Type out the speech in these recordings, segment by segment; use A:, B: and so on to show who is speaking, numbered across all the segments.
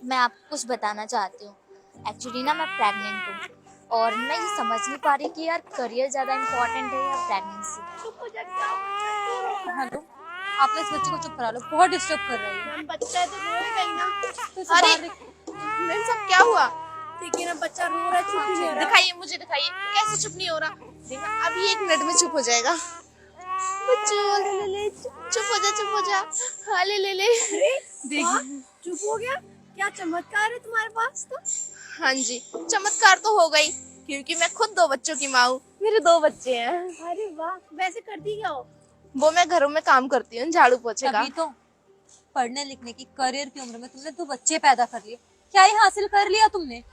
A: मैं आपको कुछ बताना चाहती हूँ। एक्चुअली ना मैं प्रेग्नेंट हूँ और मैं ये समझ नहीं पा रही कि यार करियर ज़्यादा इम्पोर्टेंट है या प्रेगनेंसी।
B: चुप हो जा, क्या हो रहा है?
C: हेलो, आपने इस बच्चे को चुप करा लो, बहुत डिस्टर्ब कर रही है।
B: मैम बच्चा है तो रोएगा ही ना।
C: तो इसे
B: अरे
C: बाहर
B: मैम सब क्या हुआ? देखिए ना बच्चा रो रहा है, चुप ही नहीं हो रहा। दिखाइए, मुझे दिखाइए कैसे चुप नहीं हो रहा। देखा अभी 1 मिनट में चुप हो जाएगा। बच्चू ले ले, चुप हो जा, चुप हो जा। हाँ ले ले। देखिए चुप हो गया। क्या चमत्कार है तुम्हारे पास तो। हाँ जी, चमत्कार तो हो गई क्योंकि मैं खुद 2 बच्चों की माँ हूँ। मेरे 2 बच्चे हैं। अरे वाह, वैसे करती क्या हो? वो मैं घरों में काम करती हूँ, झाड़ू पोछे का।
C: तभी तो पढ़ने लिखने की करियर की उम्र में तुमने 2 बच्चे पैदा कर लिए। क्या ही हासिल कर लिया तुमने?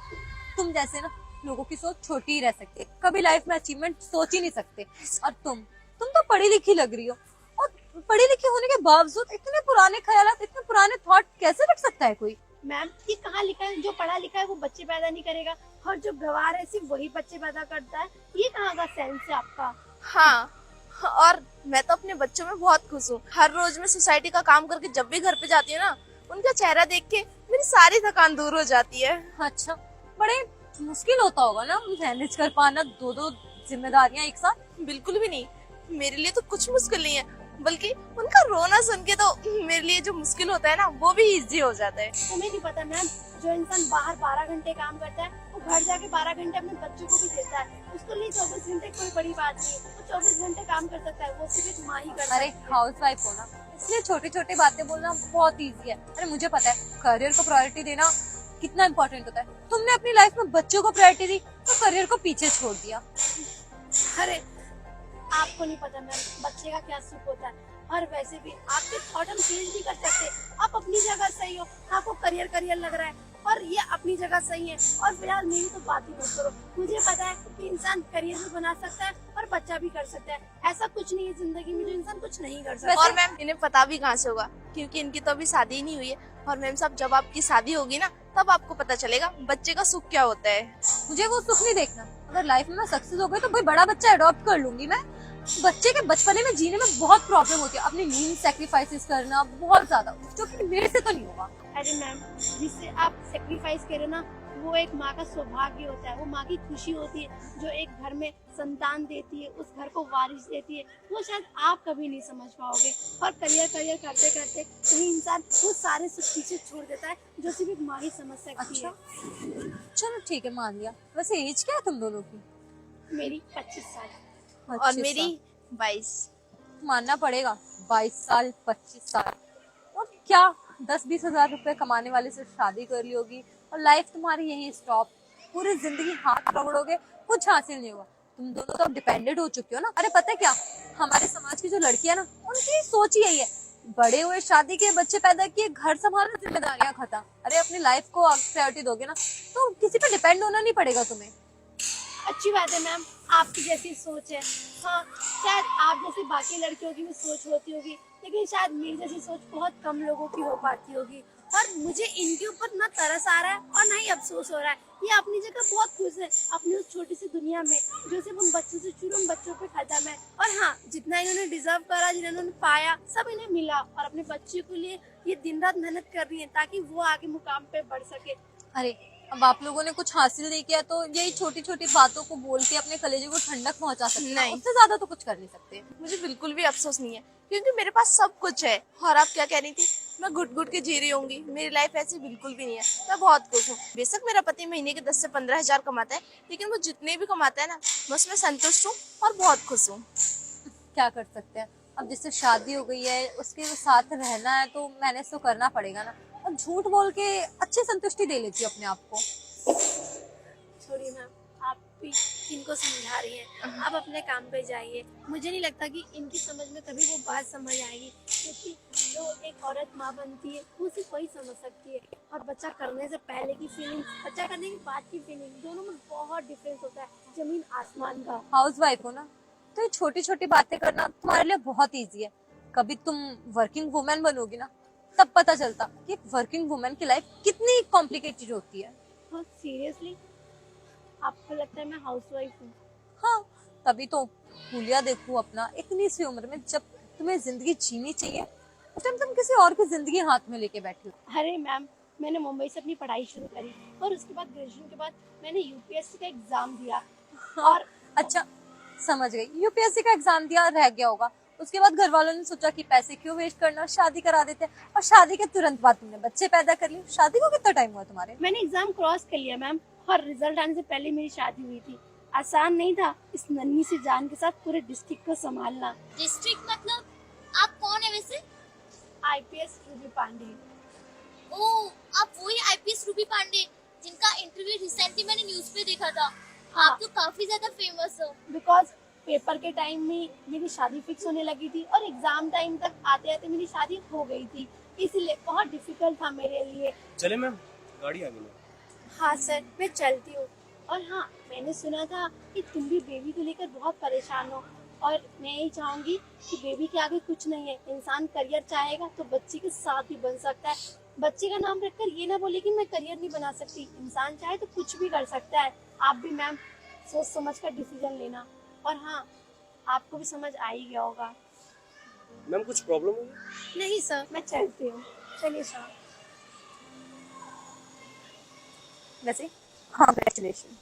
C: तुम जैसे ना लोगों की सोच छोटी ही रह सकती है, कभी लाइफ में अचीवमेंट सोच ही नहीं सकते। और तुम तो पढ़ी लिखी लग रही हो, और पढ़ी लिखी होने के बावजूद इतने पुराने ख्यालात, इतने पुराने थॉट कैसे रख सकता है कोई?
B: मैम ये कहाँ लिखा है जो पढ़ा लिखा है वो बच्चे पैदा नहीं करेगा और जो गवार है सिर्फ वही बच्चे पैदा करता है? ये कहाँ का सेंस है आपका? हाँ, और मैं तो अपने बच्चों में बहुत खुश हूँ। हर रोज मैं सोसाइटी का काम करके जब भी घर पे जाती हूँ ना, उनका चेहरा देख के मेरी सारी थकान दूर हो जाती है।
C: अच्छा, बड़े मुश्किल होता होगा ना मैनेज कर पाना 2 जिम्मेदारियां एक साथ।
B: बिल्कुल भी नहीं, मेरे लिए तो कुछ मुश्किल नहीं है, बल्कि उनका रोना सुन के तो मेरे लिए जो मुश्किल होता है ना वो भी इजी हो जाता है। तुम्हें नहीं पता मैम, जो इंसान बाहर 12 घंटे काम करता है वो घर जाके 12 घंटे अपने बच्चों को भी देता है। उसके लिए 24 घंटे कोई बड़ी बात नहीं है। वो 24 घंटे काम कर सकता है, वो सिर्फ एक माँ ही कर सकती है।
C: अरे हाउस वाइफ हो ना, इसलिए छोटी छोटी बातें बोलना बहुत इजी है। अरे मुझे पता है करियर को प्रायोरिटी देना कितना इम्पोर्टेंट होता है। तुमने अपनी लाइफ में बच्चों को प्रायोरिटी दी तो करियर को पीछे छोड़ दिया।
B: अरे आपको नहीं पता मैम बच्चे का क्या सुख होता है। और वैसे भी आपके थॉट हम चेंज भी कर सकते हैं। आप अपनी जगह सही हो, आपको करियर करियर लग रहा है और ये अपनी जगह सही है। और फिलहाल मेरी तो बात ही मत करो। मुझे पता है कि इंसान करियर भी बना सकता है और बच्चा भी कर सकता है। ऐसा कुछ नहीं है जिंदगी में जो इंसान कुछ नहीं कर सकता। और मैम इन्हें पता भी कहाँ से होगा, क्योंकि इनकी तो अभी शादी ही नहीं हुई है। और मैम साहब जब आपकी शादी होगी ना तब आपको पता चलेगा बच्चे का सुख क्या होता है।
C: मुझे वो सुख नहीं देखना। अगर लाइफ में मैं सक्सेस हो गई तो कोई बड़ा बच्चा अडॉप्ट कर लूंगी मैं। बच्चे के बचपने में जीने में बहुत प्रॉब्लम होती है, अपनी नींद सैक्रिफाइसेस करना बहुत ज्यादा, जो कि मेरे से तो नहीं होगा।
B: अरे मैम जिससे आप सेक्रीफाइस करें ना वो एक माँ का सौभाग्य होता है, वो माँ की खुशी होती है जो एक घर में संतान देती है, उस घर को वारिस देती है। वो शायद आप कभी नहीं समझ पाओगे। और करियर करियर करते करते कहीं इंसान वो सारे सुख पीछे छोड़ देता है जो सिर्फ एक माँ ही समझ सकती है।
C: चलो ठीक है, मान लिया। वैसे एज क्या है तुम दोनों की?
B: मेरी 25 साल और
C: 25
B: मेरी
C: साल।
B: 22।
C: मानना पड़ेगा, 22 साल 25 साल और क्या 10-20 हजार रुपए कमाने वाले से शादी कर ली होगी और लाइफ तुम्हारी यही स्टॉप। पूरी जिंदगी हाथ पकड़ोगे, कुछ हासिल नहीं होगा। तुम दोनों तो डिपेंडेंट हो चुके हो ना। अरे पता है क्या, हमारे समाज की जो लड़कियां ना उनकी सोच ही यही है, बड़े हुए शादी किए, बच्चे पैदा किए, घर संभालो, जिम्मेदारियां खत्म। अरे अपनी लाइफ को प्रायोरिटी दोगे ना तो किसी पे डिपेंड होना नहीं पड़ेगा तुम्हें।
B: अच्छी बात है मैम, आपकी जैसी सोच है। हाँ शायद आप जैसी बाकी लड़कियों की भी सोच होती होगी, लेकिन शायद मेरी जैसी सोच बहुत कम लोगों की हो पाती होगी। और मुझे इनके ऊपर ना तरस आ रहा है और ना ही अफसोस हो रहा है। ये अपनी जगह बहुत खुश है अपनी उस छोटी सी दुनिया में जो सिर्फ उन बच्चों से शुरू उन बच्चों पे खत्म है। और हाँ, जितना इन्होंने डिजर्व करा, जिन्होंने पाया, सब इन्हें मिला। और अपने बच्चे के लिए ये दिन रात मेहनत कर रही है ताकि वो आगे मुकाम पे बढ़ सके।
C: अरे अब आप लोगों ने कुछ हासिल नहीं किया तो यही छोटी छोटी बातों को बोल के अपने कलेजे को ठंडक पहुंचा सकते हैं, उससे ज्यादा तो कुछ कर नहीं सकते।
B: मुझे बिल्कुल भी अफसोस नहीं है क्योंकि मेरे पास सब कुछ है। और आप क्या कह रही थी, मैं घुट घुट के जी रही होंगी? मेरी लाइफ ऐसी बिल्कुल भी नहीं है। मैं बहुत खुश हूँ। बेशक मेरा पति महीने के 10 से 15 हजार कमाता है, लेकिन वो जितने भी कमाता है ना मैं उसमें संतुष्ट हूँ और बहुत खुश हूँ।
C: क्या कर सकते हैं, अब जिससे शादी हो गई है उसके साथ रहना है तो मैनेज तो करना पड़ेगा ना। और झूठ बोल के अच्छी संतुष्टि दे लेती हूँ अपने आप को।
B: छोड़िए मैम, आप भी इनको समझा रही हैं। आप अपने काम पे जाइए। मुझे नहीं लगता कि इनकी समझ में कभी वो बात समझ आएगी, क्योंकि जो एक औरत माँ बनती है वो सिर्फ वही समझ सकती है। और बच्चा करने से पहले की फीलिंग, बच्चा करने के बाद की फीलिंग, दोनों में बहुत डिफरेंस होता है, जमीन आसमान का।
C: हाउस वाइफ हो ना तो ये छोटी छोटी बातें करना तुम्हारे लिए बहुत ईजी है। कभी तुम वर्किंग वुमेन बनोगी ना तब पता चलता कि वर्किंग वुमेन की लाइफ कितनी कॉम्प्लिकेटेड होती है।
B: हाँ सीरियसली आपको लगता है मैं हाउसवाइफ हूँ?
C: हाँ, तभी तो हुलिया देखो अपना, इतनी सी उम्र में जब तुम्हें जिंदगी जीनी चाहिए उस टाइम तुम किसी और की जिंदगी हाथ में लेके बैठी हो।
B: अरे मैम मैंने मुंबई से अपनी पढ़ाई शुरू करी और उसके बाद ग्रेजुएशन के बाद मैंने यूपीएससी का एग्जाम दिया। और
C: अच्छा, समझ गई। यूपीएससी का एग्जाम दिया, रह गया होगा। उसके बाद घर वालों ने सोचा कि पैसे क्यों वेस्ट करना, शादी करा देते हैं। और शादी के तुरंत बाद तुमने बच्चे पैदा कर लिए। शादी को कितना टाइम हुआ तुम्हारे?
B: मैंने एग्जाम क्रॉस कर लिया मैम, और रिजल्ट आने से पहले मेरी शादी हुई थी। आसान नहीं था इस नन्ही सी जान के साथ पूरे डिस्ट्रिक्ट को संभालना।
A: डिस्ट्रिक्ट मतलब आप कौन है वैसे?
B: IPS Ruby Pandey.
A: ओ, आप वही आईपीएस रूबी पांडे जिनका इंटरव्यू रिसेंटली मैंने न्यूज पे देखा था।
B: हाँ।
A: आप तो काफी ज्यादा फेमस हो।
B: बिकॉज पेपर के टाइम में मेरी शादी फिक्स होने लगी थी और एग्जाम टाइम तक आते आते मेरी शादी हो गई थी, इसलिए बहुत डिफिकल्ट था मेरे लिए।
D: चले मैम, गाड़ी आ गई है।
B: हाँ सर, मैं चलती हूँ। और हाँ, मैंने सुना था कि तुम भी बेबी को लेकर बहुत परेशान हो, और मैं यही चाहूंगी कि बेबी के आगे कुछ नहीं है। इंसान करियर चाहेगा तो बच्चे के साथ भी बन सकता है। बच्चे का नाम रखकर ये ना बोले कि मैं करियर नहीं बना सकती। इंसान चाहे तो कुछ भी कर सकता है। आप भी मैम सोच समझ कर डिसीजन लेना। और हाँ, आपको भी समझ आ ही गया होगा।
D: मैम कुछ प्रॉब्लम होगी?
B: नहीं सर, मैं चलती हूँ। चलिए सर।
C: वैसे कॉन्ग्रेचुलेशन।